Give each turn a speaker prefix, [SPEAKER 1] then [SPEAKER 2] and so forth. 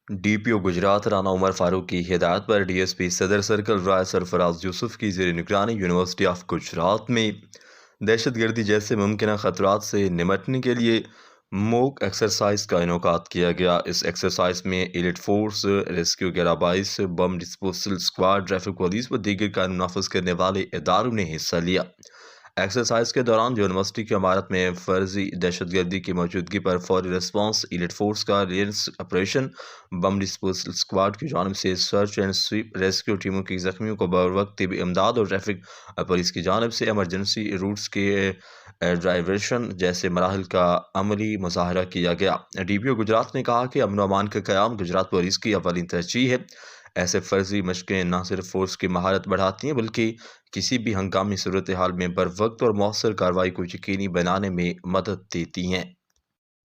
[SPEAKER 1] D P او گجرات رانا عمر فاروق کی ہدایت پر D S P صدر سرکل رائے سرفراز یوسف کی زیر نگرانی یونیورسٹی آف گجرات میں دہشت گردی جیسے ممکنہ خطرات سے نمٹنے کے لیے موک ایکسرسائز کا انعقاد کیا گیا۔ اس ایکسرسائز میں elite force, rescue 1122، bomb disposal squad, traffic police و دیگر قانون نافذ کرنے والے اداروں نے حصہ لیا۔ ایکسرسائز کے دوران یونیورسٹی کی عمارت میں فرضی دہشت گردی کی موجودگی پر فوری رسپانس، ایلیٹ فورس کا ریلیئنس آپریشن، بم ڈسپوزل اسکواڈ کی جانب سے سرچ اینڈ سویپ، ریسکیو ٹیموں کی زخمیوں کو بروقت طبی امداد اور ٹریفک پولیس کی جانب سے ایمرجنسی روٹس کے ڈائیورشن جیسے مراحل کا عملی مظاہرہ کیا گیا۔ ڈی پی او گجرات نے کہا کہ امن و امان کا قیام گجرات پولیس کی اولین ترجیح ہے۔ ایسے فرضی مشقیں نہ صرف فورس کی مہارت بڑھاتی ہیں بلکہ کسی بھی ہنگامی صورتحال میں بروقت اور مؤثر کارروائی کو یقینی بنانے میں مدد دیتی ہیں۔